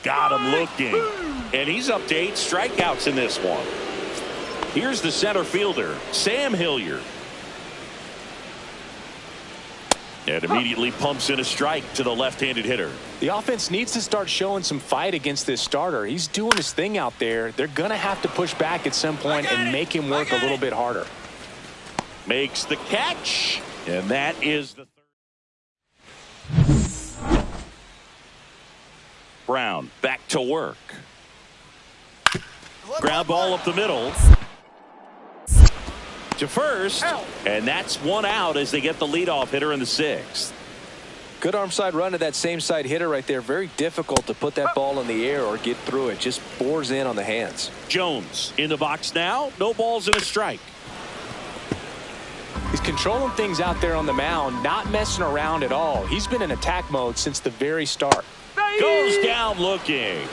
A: Got him looking. And he's up to 8 strikeouts in this one. Here's the center fielder, Sam Hilliard. And immediately pumps in a strike to the left-handed hitter.
B: The offense needs to start showing some fight against this starter. He's doing his thing out there. They're going to have to push back at some point and make him work a little bit harder.
A: Makes the catch. And that is the third. Brown back to work. Ground ball up the middle. To first, and that's 1 out as they get the leadoff hitter in the 6th.
B: Good arm side run to that same side hitter right there. Very difficult to put that ball in the air or get through it. Just bores in on the hands.
A: Jones in the box now. No balls and a strike.
B: He's controlling things out there on the mound, not messing around at all. He's been in attack mode since the very start.
A: Goes down looking.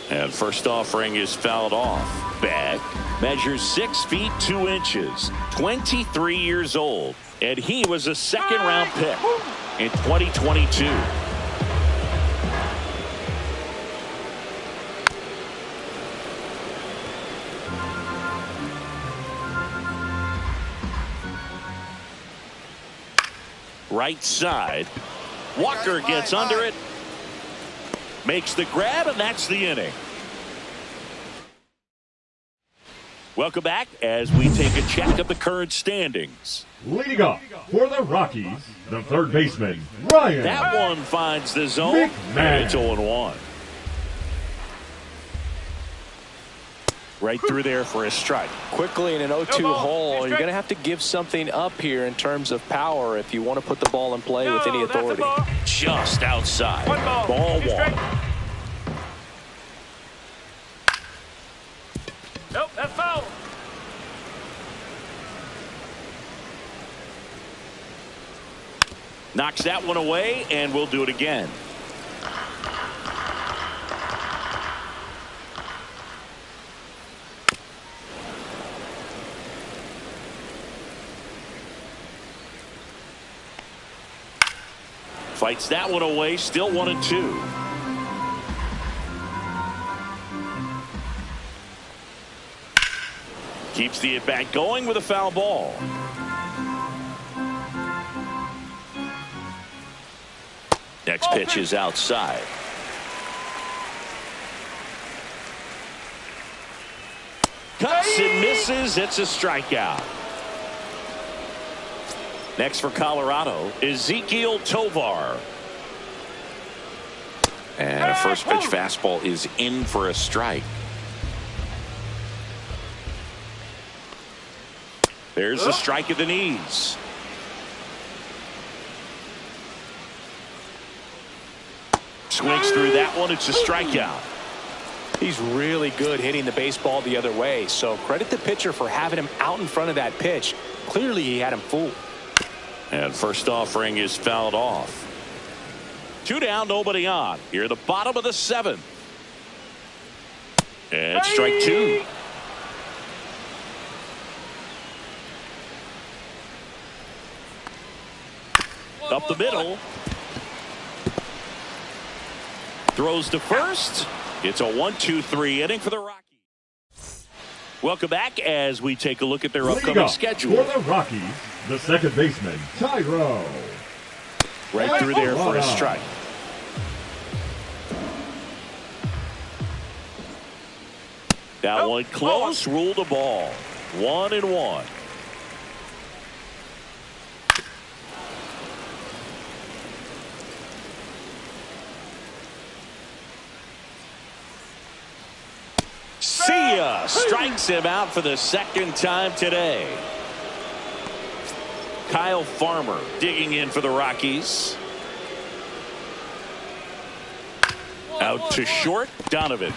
A: And first offering is fouled off. Beck measures 6 feet 2 inches, 23 years old, and he was a second-round pick in 2022. Right side. Walker gets under it. Makes the grab, and that's the inning. Welcome back as we take a check of the current standings.
C: Leading up for the Rockies, the third baseman, Ryan.
A: That one finds the zone.
C: McMahon.
A: It's 0-1. Right through there for a strike.
B: Quickly in an 0-2 hole, you're going to have to give something up here in terms of power if you want to put the ball in play with any authority.
A: Just outside. Ball 1.
D: Nope, that's foul.
A: Knocks that one away, and we'll do it again. Fights that one away, still 1-2. Keeps the at-bat going with a foul ball. Next pitch is outside. Cuts and misses. It's a strikeout. Next for Colorado, Ezekiel Tovar. And a first pitch fastball is in for a strike. There's the strike at the knees. Swings through that one. It's a strikeout.
B: He's really good hitting the baseball the other way, so credit the pitcher for having him out in front of that pitch. Clearly he had him fooled.
A: And first offering is fouled off. 2 down, nobody on. Here at the bottom of the 7th. And strike 2. Up the middle. Throws to first. It's a 1-2-3 inning for the Rockies. Welcome back as we take a look at their upcoming schedule.
C: For the Rockies, the second baseman, Tyro.
A: Right through there for a strike. That one close, ruled a ball. 1-1. See ya. Strikes him out for the second time today. Kyle Farmer digging in for the Rockies. Out to short. Donovan.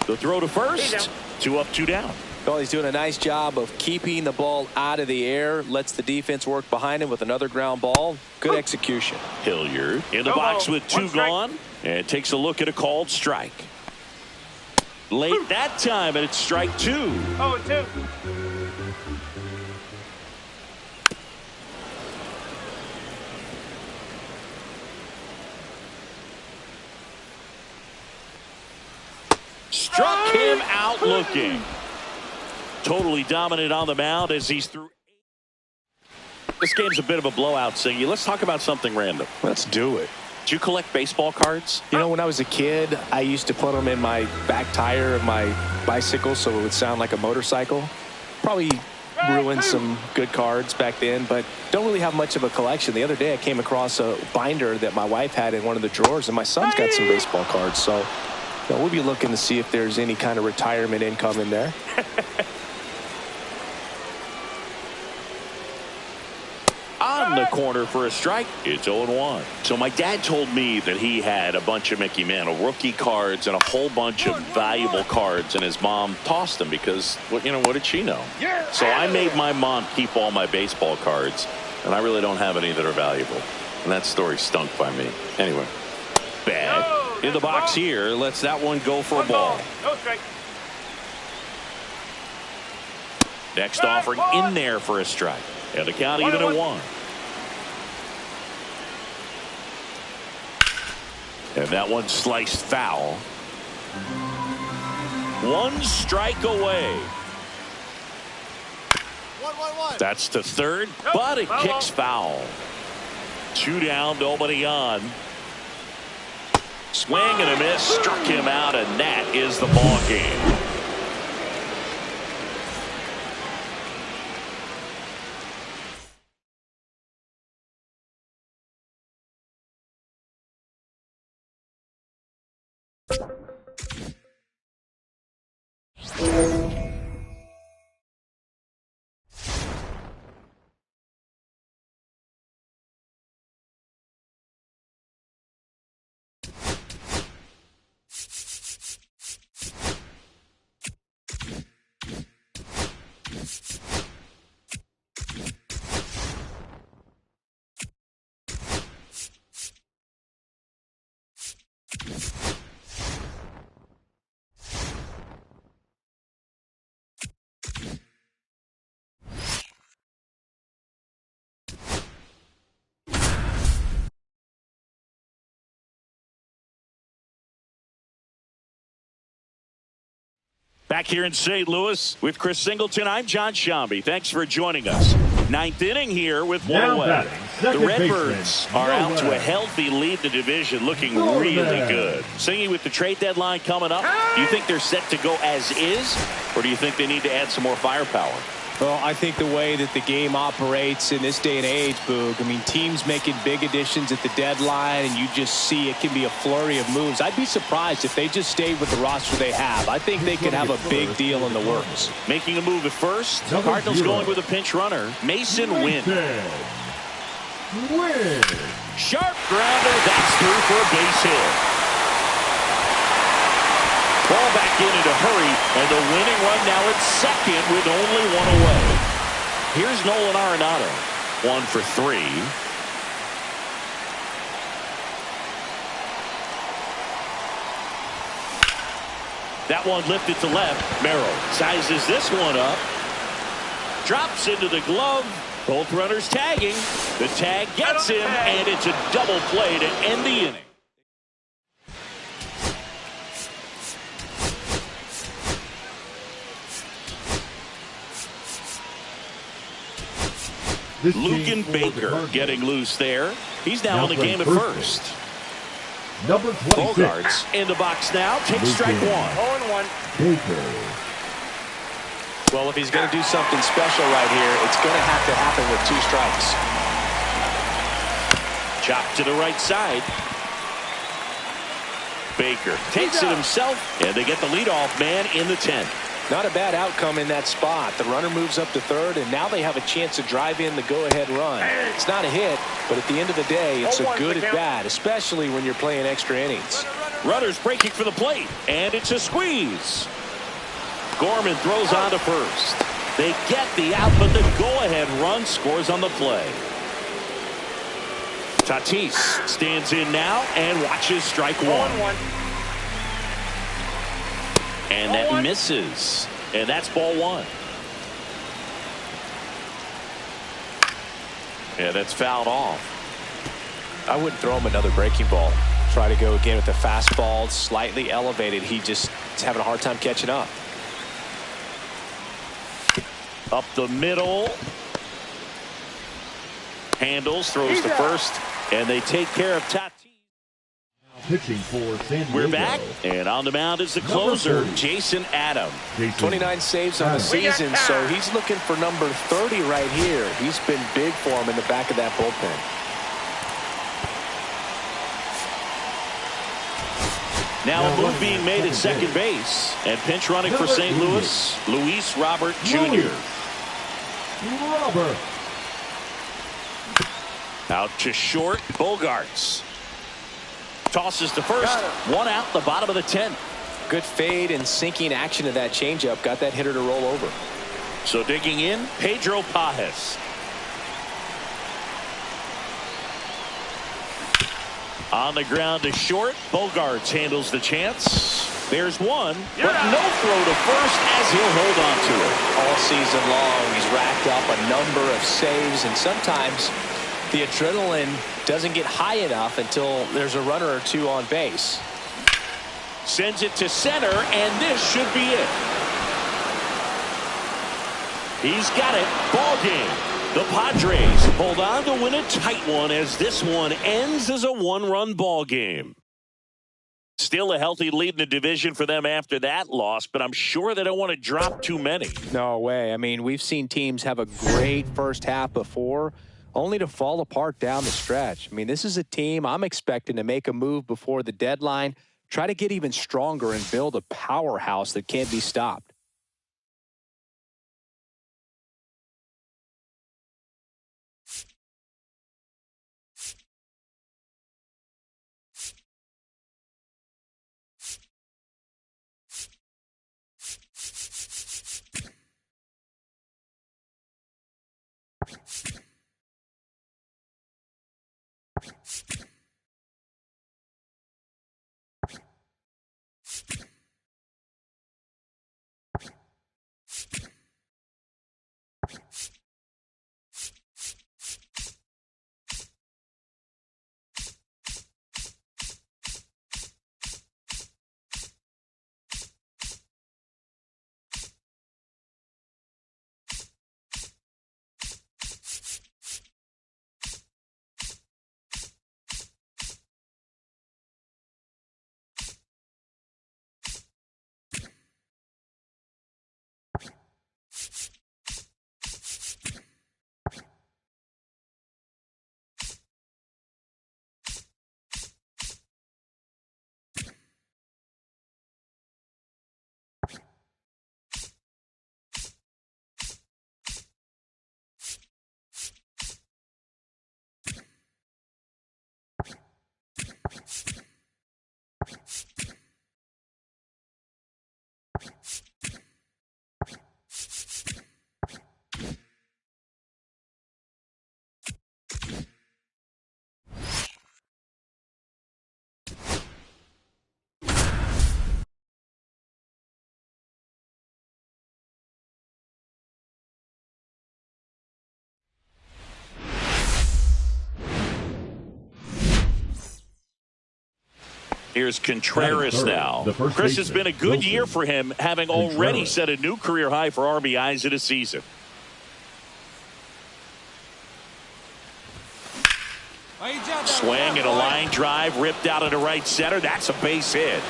A: The throw to first. 2 up, 2 down.
B: Well, he's doing a nice job of keeping the ball out of the air. Lets the defense work behind him with another ground ball. Good execution.
A: Hilliard in the box with 2 gone. And takes a look at a called strike. Late that time, and it's strike 2.
D: 0-2.
A: Struck him out looking. Totally dominant on the mound as he's through. This game's a bit of a blowout, Singy. Let's talk about something random.
B: Let's do it.
A: Do you collect baseball cards?
B: You know, when I was a kid, I used to put them in my back tire of my bicycle so it would sound like a motorcycle. Probably ruined some good cards back then, but don't really have much of a collection. The other day I came across a binder that my wife had in one of the drawers, and my son's got some baseball cards. So we'll be looking to see if there's any kind of retirement income in there.
A: On the corner for a strike. It's 0-1. So my dad told me that he had a bunch of Mickey Mantle rookie cards and a whole bunch of valuable cards, and his mom tossed them because, what did she know? So I made my mom keep all my baseball cards, and I really don't have any that are valuable. And that story stunk by me. Anyway, bad. In the box here, lets that one go for a ball.
D: No strike.
A: Next offering in there for a strike. And the count even at 1. And that one sliced foul. 1 strike away.
E: 1-1-1.
A: That's to third, but it kicks foul. 2 down, nobody on. Swing and a miss, struck him out, and that is the ball game. Back here in St. Louis with Chris Singleton, I'm John Shambi. Thanks for joining us. 9th inning here with 1 away. The Redbirds are out to a healthy lead in the division, looking really good. Singy, with the trade deadline coming up, do you think they're set to go as is, or do you think they need to add some more firepower?
B: Well, I think the way that the game operates in this day and age, Boog, I mean, teams making big additions at the deadline, and you just see it can be a flurry of moves. I'd be surprised if they just stayed with the roster they have. I think they could have a big deal in the works.
A: Making a move at first. Cardinals going with a pinch runner. Mason Wynn. Sharp grounder. That's through for a base hit. Ball back in a hurry, and the winning run now at second with only 1 away. Here's Nolan Arenado. 1 for 3. That one lifted to left. Merrill sizes this one up. Drops into the glove. Both runners tagging. The tag gets him, and it's a double play to end the inning. Lucan Baker getting loose there. He's now in the game at first.
C: Number 26.
A: Bogarts in the box now. Takes strike 1.
D: 0-1.
C: Baker.
B: Well, if he's going to do something special right here, it's going to have to happen with 2 strikes.
A: Chop to the right side. Baker takes it himself, and they get the leadoff man in the 10th.
B: Not a bad outcome in that spot. The runner moves up to third, and now they have a chance to drive in the go-ahead run. It's not a hit, but at the end of the day, it's a good at bat, especially when you're playing extra innings.
A: Runners breaking for the plate, and it's a squeeze. Gorman throws on to first. They get the out, but the go-ahead run scores on the play. Tatis stands in now and watches strike one. And that misses. And that's ball one. Yeah, that's fouled off.
B: I wouldn't throw him another breaking ball. Try to go again with the fastball, slightly elevated. He just is having a hard time catching up.
A: Up the middle. Handles, throws to first, and they take care of Tatis.
C: Pitching for San Diego.
A: We're back, and on the mound is the closer, Jason Adam.
B: 29 saves on the season, so he's looking for number 30 right here. He's been big for him in the back of that bullpen.
A: Now a move being made at second base, and pinch running for St. Louis, Luis Robert Jr.
C: Robert.
A: Out to short, Bogarts. Tosses to first, one out, the bottom of the 10th.
B: Good fade and sinking action of that changeup. Got that hitter to roll over.
A: So digging in, Pedro Pajes. On the ground to short, Bogarts handles the chance. There's one, but no throw to first as he'll hold on to it.
B: All season long, he's racked up a number of saves, and sometimes the adrenaline doesn't get high enough until there's a runner or two on base.
A: Sends it to center, and this should be it. He's got it. Ball game. The Padres hold on to win a tight one as this one ends as a one-run ball game. Still a healthy lead in the division for them after that loss, but I'm sure they don't want to drop too many.
B: No way. I mean, we've seen teams have a great first half before, only to fall apart down the stretch. I mean, this is a team I'm expecting to make a move before the deadline, try to get even stronger and build a powerhouse that can't be stopped.
A: Here's Contreras now. Chris, has been a good year for him, having already set a new career high for RBIs in a season. Swing and a line drive ripped out into right center. That's a base hit.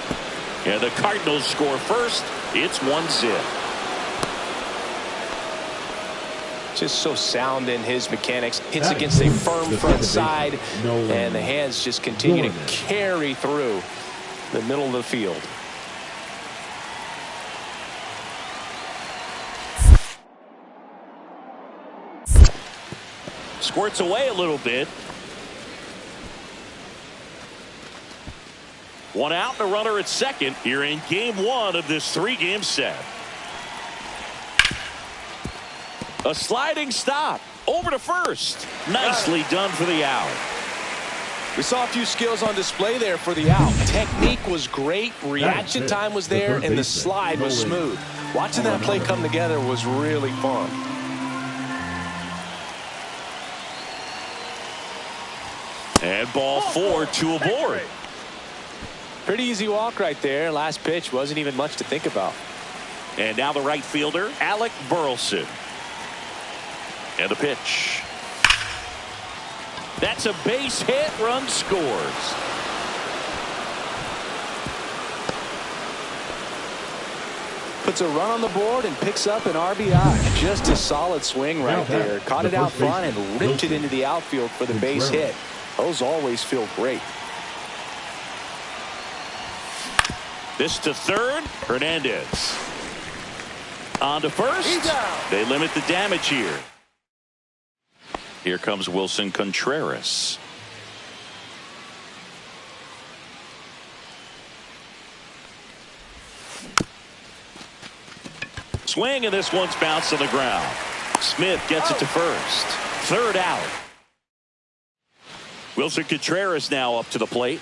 A: And the Cardinals score first. It's 1-0.
B: Just so sound in his mechanics. Hits against a firm front side, and the hands just continue to carry through the middle of the field.
A: squirts away a little bit. One out and a runner at second here in game one of this 3-game set. A sliding stop over to first. Nicely done for the out.
B: We saw a few skills on display there for the out. Technique was great, reaction time was there, and the slide was smooth. Watching that play come together was really fun.
A: And ball 4, 2 aboard.
B: Pretty easy walk right there. Last pitch wasn't even much to think about.
A: And now the right fielder, Alec Burleson. And the pitch. That's a base hit. Run scores.
B: Puts a run on the board and picks up an RBI. Just a solid swing right there. Caught it out front and ripped it into the outfield for the base hit. Those always feel great.
A: This to third. Hernandez. On to first. They limit the damage here. Here comes Wilson Contreras. Swing, and this one's bounced on the ground. Smith gets it to first. Third out. Wilson Contreras now up to the plate.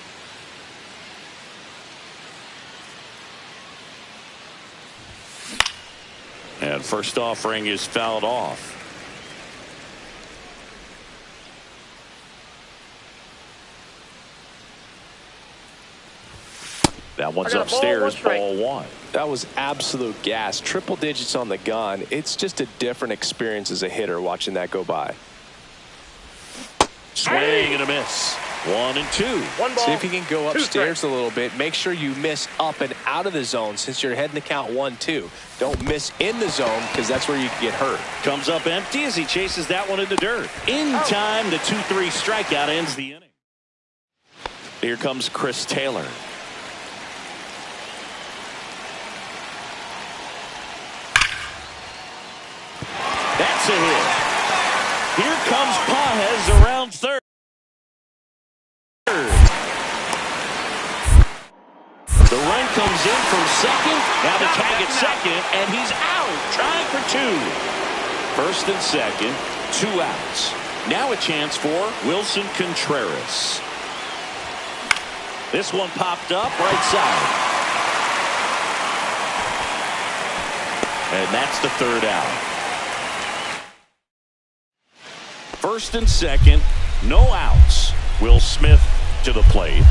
A: And first offering is fouled off. That one's upstairs, ball 1.
B: That was absolute gas. Triple digits on the gun. It's just a different experience as a hitter watching that go by.
A: Swing and a miss. 1 and 2.
B: See if you can go upstairs a little bit. Make sure you miss up and out of the zone since you're heading to count 1-2. Don't miss in the zone because that's where you can get hurt.
A: Comes up empty as he chases that one in the dirt. In time, the 2-3 strikeout ends the inning. Here comes Chris Taylor. That's a hit. Here comes Pages around third. The run comes in from second. Now the tag at second, and he's out, trying for 2. First and second, 2 outs. Now a chance for Wilson Contreras. This one popped up right side. And that's the third out. First and second, no outs. Will Smith to the plate.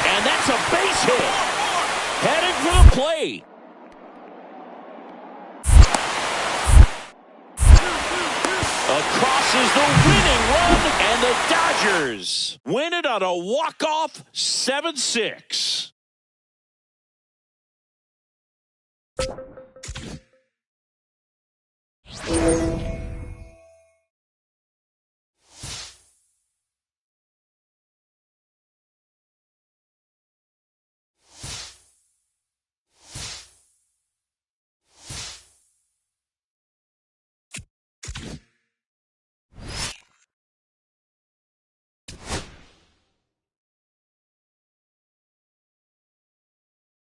A: And that's a base hit. Headed for the plate. Across is the winning run, and the Dodgers win it on a walk-off 7-6.